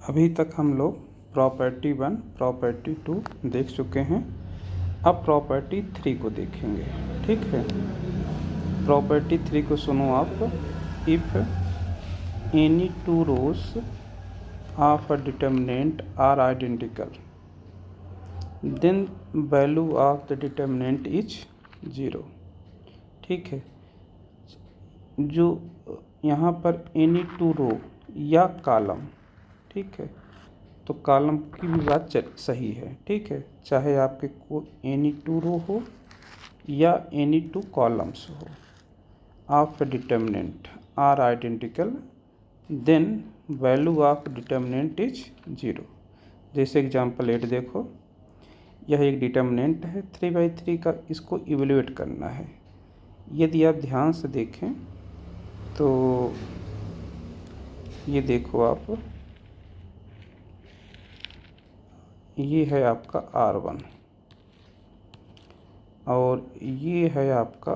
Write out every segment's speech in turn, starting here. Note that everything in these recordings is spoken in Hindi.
अभी तक हम लोग प्रॉपर्टी 1 प्रॉपर्टी 2 देख चुके हैं। अब प्रॉपर्टी 3 को देखेंगे। ठीक है, प्रॉपर्टी 3 को सुनो आप। If any two rows of a determinant are identical then value of the determinant is 0। ठीक है, जो यहाँ पर एनी टू रो या कॉलम, ठीक है, तो कॉलम की भी बात सही है। ठीक है, चाहे आपके को एनी टू रो हो या एनी टू कॉलम्स हो, of determinant are identical then value of determinant is 0। जैसे एग्जांपल 8 देखो, यह एक डिटर्मिनेंट है 3/3 का, इसको इवेल्युएट करना है। यदि आप ध्यान से देखें तो ये देखो आप, ये है आपका R1 और ये है आपका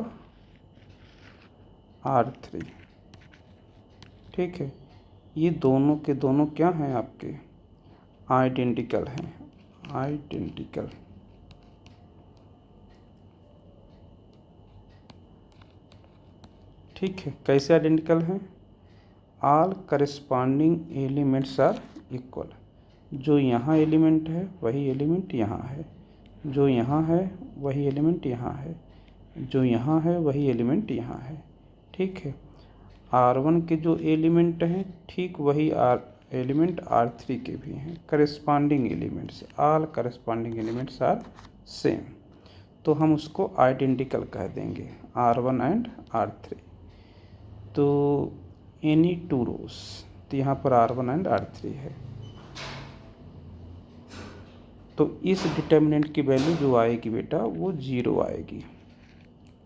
R3। ठीक है, ये दोनों के दोनों क्या हैं, आपके आइडेंटिकल हैं, आइडेंटिकल। ठीक है, कैसे आइडेंटिकल हैं? All corresponding elements are equal. जो यहाँ एलिमेंट है वही एलिमेंट यहाँ है, जो यहाँ है वही एलिमेंट यहाँ है, जो यहाँ है वही एलिमेंट यहाँ है। ठीक है, R1 के जो एलिमेंट हैं ठीक वही एलिमेंट R3 के भी हैं। Corresponding elements, all corresponding elements are same, तो हम उसको आइडेंटिकल कह देंगे, R1 एंड R3। तो एनी टू रोज, तो यहाँ पर R1 एंड R3 है, तो इस डिटर्मिनेंट की वैल्यू जो आएगी बेटा वो 0 आएगी।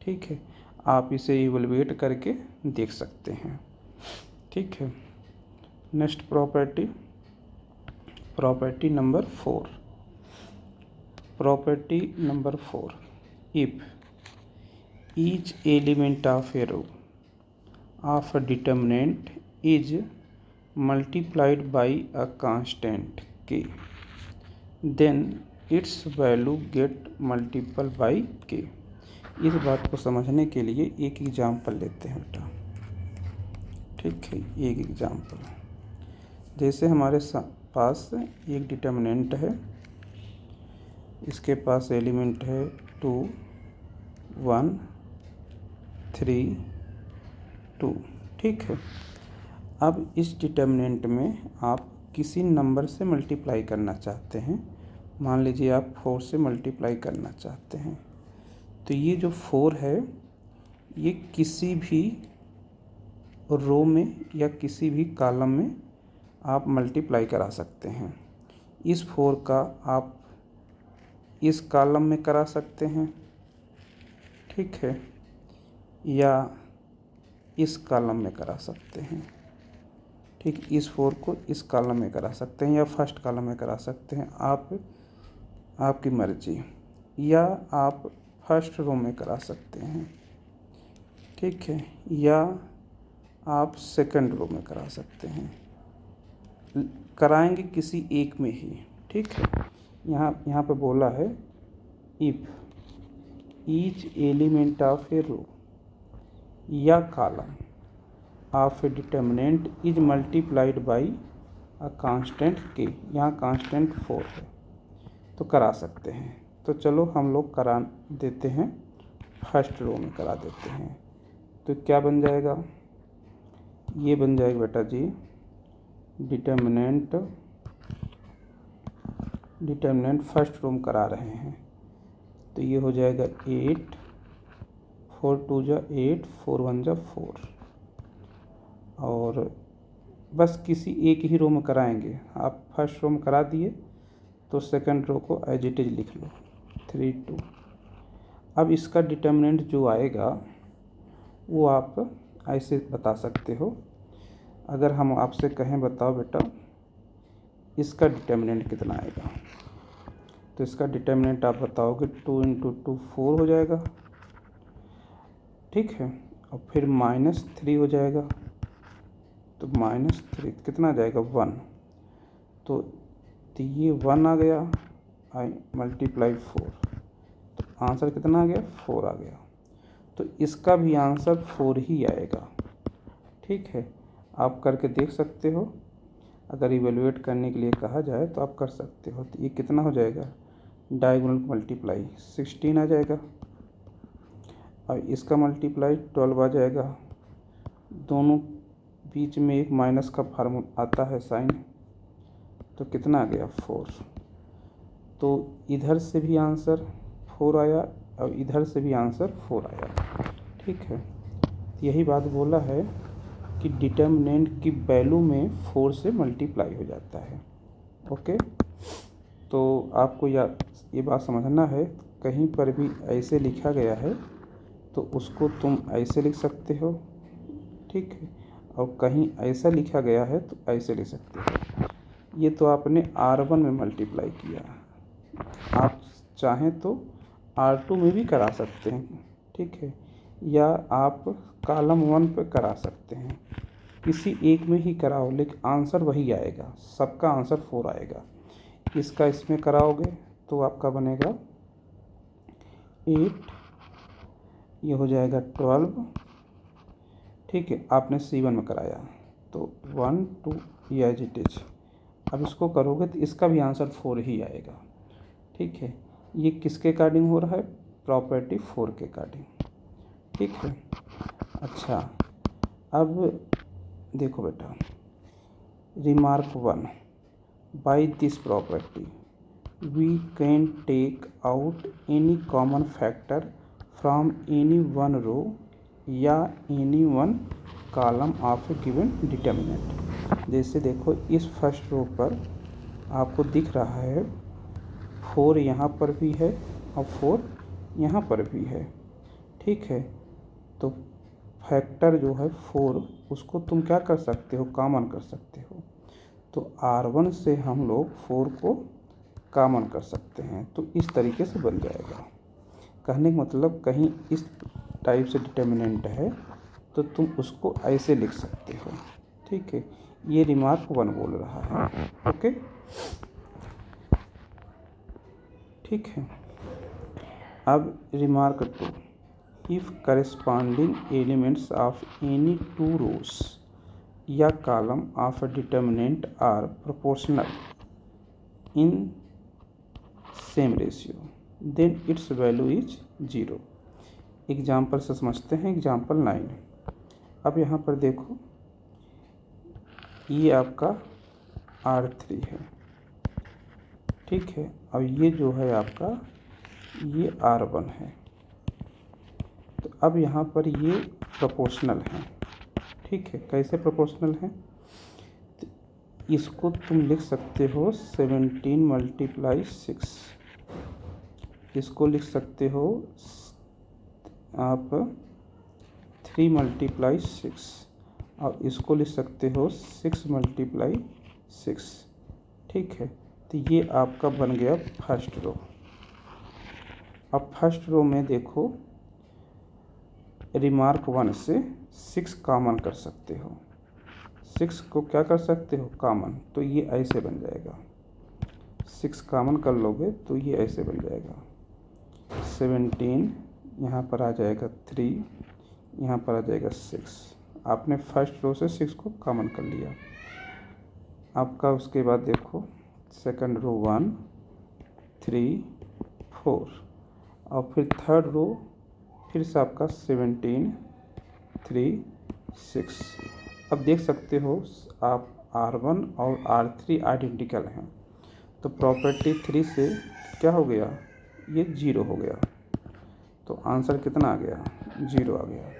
ठीक है, आप इसे इवैल्यूएट करके देख सकते हैं। ठीक है, next property, property number 4। Property number 4, if each element of a row of a determinant is multiplied by a constant k, then its value get multiple by k। इस बात को समझने के लिए एक एग्जाम्पल लेते हैं बेटा। ठीक है, एक एग्जाम्पल, जैसे हमारे पास एक डिटर्मिनेंट है, इसके पास एलिमेंट है 2 1 3 2। ठीक है, अब इस डिटर्मिनेंट में आप किसी नंबर से मल्टीप्लाई करना चाहते हैं। मान लीजिए आप 4 से मल्टीप्लाई करना चाहते हैं, तो ये जो 4 है ये किसी भी रो में या किसी भी कॉलम में आप मल्टीप्लाई करा सकते हैं। इस 4 का आप इस कॉलम में करा सकते हैं, ठीक है, या इस कॉलम में करा सकते हैं। ठीक, इस 4 को इस कॉलम में करा सकते हैं या फर्स्ट कॉलम में करा सकते हैं, आपकी मर्जी, या आप फर्स्ट रो में करा सकते हैं। ठीक है, या आप सेकंड रो में करा सकते हैं, कराएंगे किसी एक में ही। ठीक है, यहाँ पे बोला है if each element of a रो या column of A determinant is multiplied by a constant k, यहाँ कांस्टेंट 4 है, तो करा सकते हैं। तो चलो हम लोग करा देते हैं, फर्स्ट रो में करा देते हैं। तो क्या बन जाएगा, ये बन जाएगा बेटा जी डिटर्मिनेंट फर्स्ट रो में करा रहे हैं, तो ये हो जाएगा 8 4 2 जा 8 4 1 जा 4, और बस किसी एक ही रो में कराएंगे। आप फर्स्ट रो में करा दिए तो सेकंड रो को एज इट इज लिख लो 3 2। अब इसका डिटर्मिनेंट जो आएगा वो आप ऐसे बता सकते हो। अगर हम आपसे कहें बताओ बेटा इसका डिटर्मिनेंट कितना आएगा, तो इसका डिटर्मिनेंट आप बताओगे 2 × 2 4 हो जाएगा। ठीक है, और फिर -3 हो जाएगा, तो -3 कितना आ जाएगा 1, तो ये 1 आ गया, आई मल्टीप्लाई 4, तो आंसर कितना आ गया? 4 आ गया। तो इसका भी आंसर 4 ही आएगा। ठीक है, आप करके देख सकते हो। अगर इवेलुएट करने के लिए कहा जाए तो आप कर सकते हो। तो ये कितना हो जाएगा? डायगोनल मल्टीप्लाई 16 आ जाएगा और इसका मल्टीप्लाई 12 आ जाएगा। दोनों बीच में एक माइनस का फार्मूला आता है साइन, तो कितना आ गया? 4। तो इधर से भी आंसर 4 आया और इधर से भी आंसर 4 आया। ठीक है, यही बात बोला है कि डिटर्मिनेंट की वैल्यू में 4 से मल्टीप्लाई हो जाता है। ओके, तो आपको ये बात समझना है, कहीं पर भी ऐसे लिखा गया है तो उसको तुम ऐसे लिख सकते हो। ठीक है, और कहीं ऐसा लिखा गया है तो ऐसे लिख सकते हो। ये तो आपने R1 में मल्टीप्लाई किया, आप चाहें तो R2 में भी करा सकते हैं। ठीक है, या आप कॉलम 1 पे करा सकते हैं, किसी एक में ही कराओ, लेकिन आंसर वही आएगा, सबका आंसर 4 आएगा। इसका इसमें कराओगे तो आपका बनेगा 8, ये हो जाएगा 12। ठीक है, आपने C1 में कराया तो 1 2 ये एज इट इज। अब इसको करोगे तो इसका भी आंसर 4 ही आएगा। ठीक है, ये किसके अकॉर्डिंग हो रहा है? प्रॉपर्टी 4 के अकॉर्डिंग। ठीक है, अच्छा अब देखो बेटा, remark 1, by this property we can take out any common factor from any one row या any one column of a given determinant. जैसे देखो, इस फर्स्ट रो पर आपको दिख रहा है 4 यहाँ पर भी है और 4 यहाँ पर भी है। ठीक है, तो फैक्टर जो है 4, उसको तुम क्या कर सकते हो? कॉमन कर सकते हो। तो R1 से हम लोग 4 को कॉमन कर सकते हैं, तो इस तरीके से बन जाएगा। कहने का मतलब, कहीं इस टाइप से डिटर्मिनेंट है तो तुम उसको ऐसे लिख सकते हो। ठीक है, ये रिमार्क 1 बोल रहा है। ओके, ठीक है, अब remark 2, if corresponding elements of any 2 रोज या column of a determinant are proportional in same ratio then its value is 0। Example से समझते हैं। एग्जाम्पल 9, अब यहाँ पर देखो, ये आपका R3 है। ठीक है, और ये जो है आपका ये R1 है। तो अब यहाँ पर ये प्रोपोर्शनल है। ठीक है, कैसे प्रोपोर्शनल है? तो इसको तुम लिख सकते हो 17 मल्टीप्लाई 6, इसको लिख सकते हो आप 3 मल्टीप्लाई 6, और इसको लिख सकते हो 6 मल्टीप्लाई 6। ठीक है, तो ये आपका बन गया फर्स्ट रो। अब फर्स्ट रो में देखो, रिमार्क 1 से 6 कॉमन कर सकते हो। 6 को क्या कर सकते हो? कॉमन। तो ये ऐसे बन जाएगा, 6 कॉमन कर लोगे तो ये ऐसे बन जाएगा। 17 यहाँ पर आ जाएगा 3, यहाँ पर आ जाएगा 6। आपने फर्स्ट रो से 6 को कॉमन कर लिया। आपका उसके बाद देखो, सेकंड रो 1 3 4, और फिर थर्ड रो फिर से आपका 17 3 6। अब देख सकते हो आप R1 और R3 आइडेंटिकल हैं, तो प्रॉपर्टी 3 से क्या हो गया? ये 0 हो गया। तो आंसर कितना आ गया? 0 आ गया।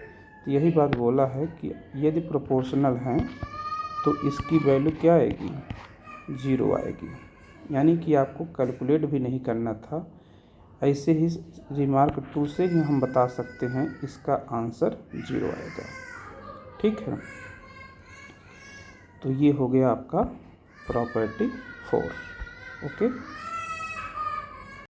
तो यही बात बोला है कि यदि प्रोपोर्शनल हैं तो इसकी वैल्यू क्या आएगी? 0 आएगी। यानी कि आपको कैलकुलेट भी नहीं करना था, ऐसे ही रिमार्क 2 से ही हम बता सकते हैं इसका आंसर 0 आएगा। ठीक है, तो ये हो गया आपका प्रॉपर्टी 4। ओके।